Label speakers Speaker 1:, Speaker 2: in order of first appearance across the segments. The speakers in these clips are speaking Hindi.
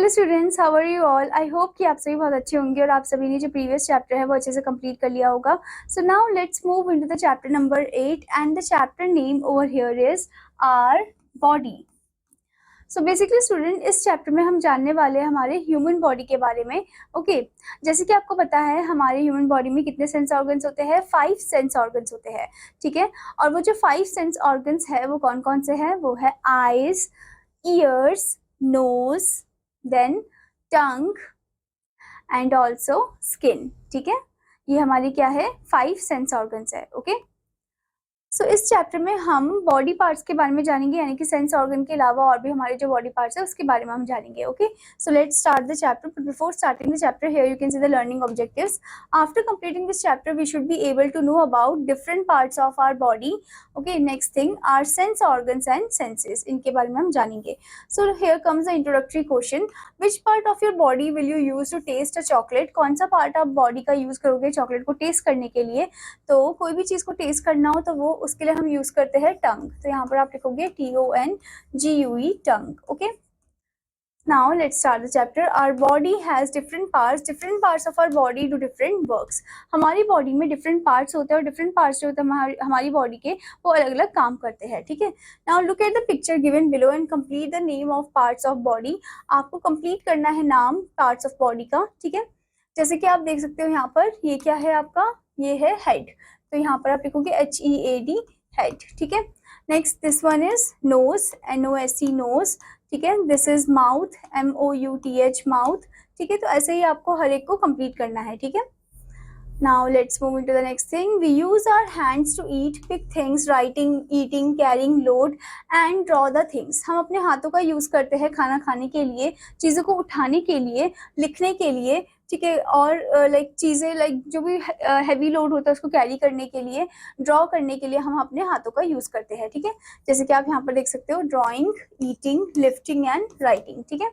Speaker 1: Hello students, how are you all. I hope कि आप सभी बहुत अच्छे होंगे और आप सभी ने जो प्रीवियस चैप्टर है वो अच्छे से कंप्लीट कर लिया होगा। So now let's move into the chapter number 8 and the chapter name over here is our body. So basically student, इस चैप्टर में हम जानने वाले हैं हमारे ह्यूमन बॉडी के बारे में। ओके जैसे कि आपको पता है हमारे ह्यूमन बॉडी में कितने सेंस ऑर्गन्स होते हैं, 5 सेंस ऑर्गन्स होते हैं। ठीक है, और वो जो 5 सेंस ऑर्गन्स है वो कौन कौन से हैं? वो है eyes, ears, nose, then tongue and also skin. ठीक है, ये हमारी क्या है? 5 सेंस ऑर्गन्स है। ओके सो इस चैप्टर में हम बॉडी पार्ट्स के बारे में जानेंगे, यानी कि सेंस ऑर्गन के अलावा और भी हमारे जो बॉडी पार्ट्स है उसके बारे में हम जानेंगे। Okay so let's start the chapter, but before starting the chapter here you can see the learning objectives. After completing this chapter we should be able to know about different parts of our body. Okay next thing, our sense organs and senses, इनके बारे में हम जानेंगे। So here comes the introductory question, which part of your body will you use to taste a chocolate? कौन सा पार्ट आप बॉडी का यूज करोगे चॉकलेट को टेस्ट करने के लिए? तो कोई भी चीज को टेस्ट करना हो तो वो उसके लिए हम यूज करते हैं टंग। तो यहाँ पर आप लिखोगे TONGUE, tongue. Okay now let's start the chapter. Our body has different parts of our body do different works. हमारी बॉडी में डिफरेंट पार्ट्स होते हैं और डिफरेंट पार्ट्स जो होते हैं हमारी बॉडी के वो अलग अलग काम करते हैं। ठीक है, now look at the picture given below and complete the name of parts of body. आपको कंप्लीट करना है नाम पार्ट्स ऑफ बॉडी का। ठीक है, जैसे कि आप देख सकते हो यहाँ पर ये क्या है आपका? ये है हेड, तो यहाँ पर आप लिखोगे HEAD, हेड। ठीक है, next this one is nose, NOSE, nose. ठीक है, this is mouth, MOUTH, mouth. ठीक है, तो ऐसे ही आपको हर एक को कंप्लीट करना है। ठीक है, now let's move into the next thing. We use our hands to eat, pick things, writing, eating, carrying, load and draw the things. हम अपने हाथों का यूज करते हैं खाना खाने के लिए, चीज़ों को उठाने के लिए, लिखने के लिए। ठीक है, और लाइक चीज़ें लाइक जो भी हैवी लोड होता है उसको कैरी करने के लिए, ड्रॉ करने के लिए हम अपने हाथों का यूज करते हैं। ठीक है, जैसे कि आप यहाँ पर देख सकते हो, drawing, eating, lifting and writing. ठीक है,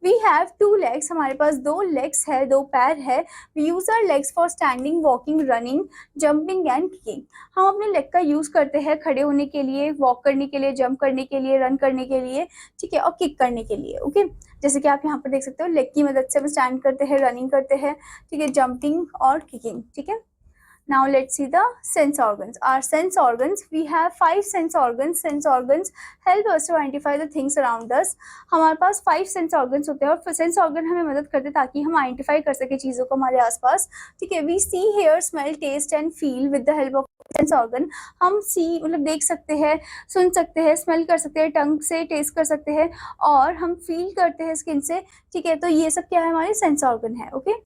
Speaker 1: वी हैव 2 legs, हमारे पास 2 legs है, 2 पैर है। We use our legs for standing, walking, running, jumping and kicking. हम अपने लेग का यूज करते हैं खड़े होने के लिए, वॉक करने के लिए, जंप करने के लिए, रन करने के लिए। ठीक है, और किक करने के लिए। ओके जैसे कि आप यहाँ पर देख सकते हो, लेग की मदद से हम स्टैंड करते हैं, रनिंग करते हैं, ठीक है, जंपिंग और किकिंग। ठीक है, now let's see the sense organs. Our sense organs, we have 5 sense organs. Sense organs help us to identify the things around us. हमारे पास 5 sense organs होते हैं और सेंस ऑर्गन हमें मदद करते हैं ताकि हम आइडेंटिफाई कर सके चीज़ों को हमारे आसपास। ठीक है, we see, hear, smell, taste and feel with the help of sense organ. हम सी मतलब देख सकते हैं, सुन सकते हैं, स्मेल कर सकते हैं, टंग से टेस्ट कर सकते हैं, और हम फील करते हैं स्किन से। ठीक है, तो ये सब क्या है? हमारे सेंस ऑर्गन है। Okay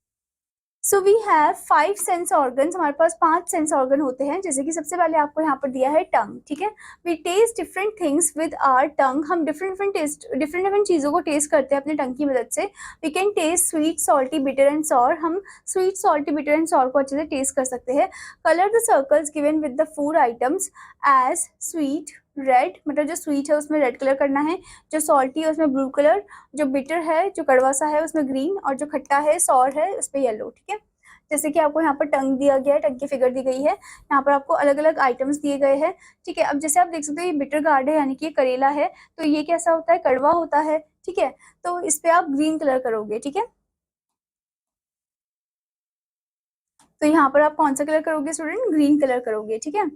Speaker 1: so we have 5 sense organs, हमारे पास 5 सेंस ऑर्गन होते हैं। जैसे कि सबसे पहले आपको यहाँ पर दिया है टंग। ठीक है, we taste different things with our tongue. हम डिफरेंट चीज़ों को टेस्ट करते हैं अपने टंग की मदद से। We can taste sweet, salty, bitter and sour. हम sweet, salty, bitter and sour को अच्छे से टेस्ट कर सकते हैं। Colour the circles given with the food items as sweet, red, मतलब जो स्वीट है उसमें रेड कलर करना है, जो सॉल्टी है उसमें ब्लू कलर, जो बिटर है, जो कड़वा सा है, उसमें ग्रीन, और जो खट्टा है, सॉर है, उस पर येलो। ठीक है, जैसे कि आपको यहाँ पर टंग दिया गया है, टंग की फिगर दी गई है, यहाँ पर आपको अलग अलग आइटम्स दिए गए हैं। ठीक है, अब जैसे आप देख सकते हो ये बिटर गार्ड है, यानी कि ये करेला है, तो ये कैसा होता है? कड़वा होता है। ठीक है, तो इस पे आप ग्रीन कलर करोगे। ठीक है, तो यहाँ पर आप कौन सा कलर करोगे स्टूडेंट? ग्रीन कलर करोगे। ठीक है,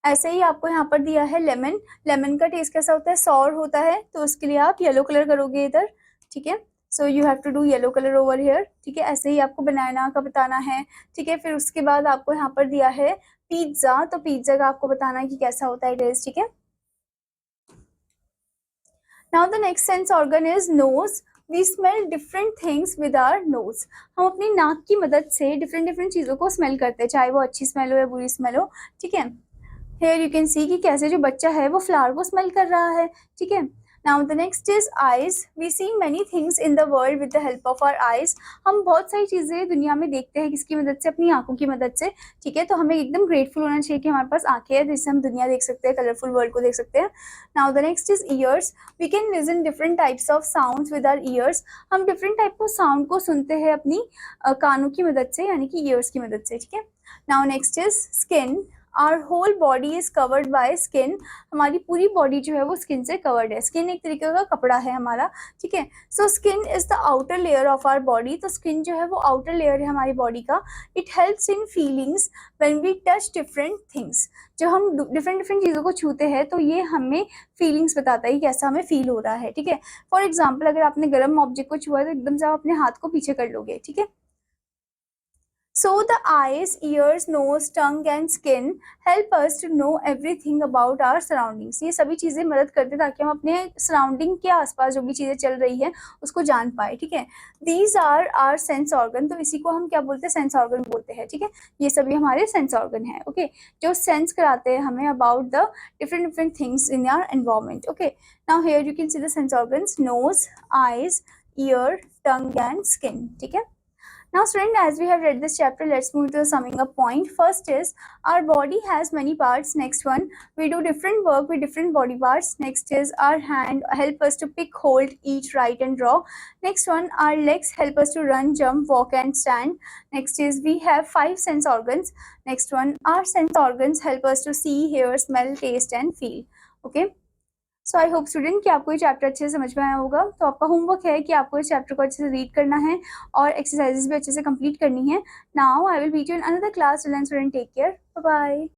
Speaker 1: ऐसे ही आपको यहाँ पर दिया है लेमन। लेमन का टेस्ट कैसा होता है? सॉर होता है, तो उसके लिए आप येलो कलर करोगे इधर। ठीक है, so you have to do yellow colour over here. ठीक है, ऐसे ही आपको बनाना का बताना है। ठीक है, फिर उसके बाद आपको यहाँ पर दिया है पिज्जा, तो पिज्जा का आपको बताना है कि कैसा होता है टेस्ट। ठीक है, now the next sense organ is nose. We smell different things with our nose. हम अपनी नाक की मदद से डिफरेंट चीज़ों को स्मेल करते हैं, चाहे वो अच्छी स्मेल हो या बुरी स्मेल हो। ठीक है, हेयर यू कैन सी कि कैसे जो बच्चा है वो फ्लावर को स्मेल कर रहा है। ठीक है, now the next is eyes. We see many things in the world with the help of our eyes. हम बहुत सारी चीज़ें दुनिया में देखते हैं किसकी मदद से? अपनी आंखों की मदद से। ठीक है, तो हमें एकदम ग्रेटफुल होना चाहिए कि हमारे पास आंखें हैं जिससे हम दुनिया देख सकते हैं, कलरफुल वर्ल्ड को देख सकते हैं। Now the next is ears. We can listen different types of sounds with our ears. हम डिफरेंट टाइप को साउंड को सुनते हैं अपनी कानों की मदद से, यानी कि ईयर्स की मदद से। ठीक है, now next is skin. Our whole body is covered by skin, हमारी पूरी बॉडी जो है वो स्किन से कवर्ड है। स्किन एक तरीके का कपड़ा है हमारा, ठीक है। So skin is the outer layer of our body, तो स्किन जो है वो आउटर लेयर है हमारी बॉडी का। It helps in feelings when we touch different things, जब हम डिफरेंट डिफरेंट चीज़ों को छूते हैं तो ये हमें फीलिंग्स बताता है कि कैसा हमें फील हो रहा है, ठीक है। फॉर एग्जाम्पल अगर आपने गर्म ऑब्जेक्ट को छुआ है तो एकदम से आप अपने हाथ को पीछे कर लोगे, ठीक है। So the eyes, ears, nose, tongue and skin help us to know everything about our surroundings. ये सभी चीज़ें मदद करते हैं ताकि हम अपने सराउंडिंग के आसपास जो भी चीज़ें चल रही है उसको जान पाए, ठीक है। These are our sense organ, तो इसी को हम क्या बोलते हैं, सेंस ऑर्गन बोलते हैं, ठीक है। ये सभी हमारे सेंस ऑर्गन है, ओके, जो सेंस कराते हैं हमें about the different things in our environment, okay. Now here you can see the sense organs, nose, eyes, ear, tongue and skin, ठीक है। Now student, as we have read this chapter, let's move to the summing up point. First is our body has many parts. Next one, we do different work with different body parts. Next is our hand help us to pick, hold, eat, write and draw. Next one, our legs help us to run, jump, walk and stand. Next is we have 5 sense organs. Next one, our sense organs help us to see, hear, smell, taste and feel. Okay. So I hope student कि आपको ये चैप्टर अच्छे से समझ में आया होगा। तो आपका होमवर्क है कि आपको इस चैप्टर को अच्छे से रीड करना है और एक्सरसाइजेस भी अच्छे से कंप्लीट करनी है। Now I will meet you in another class. Till then student take care, bye bye.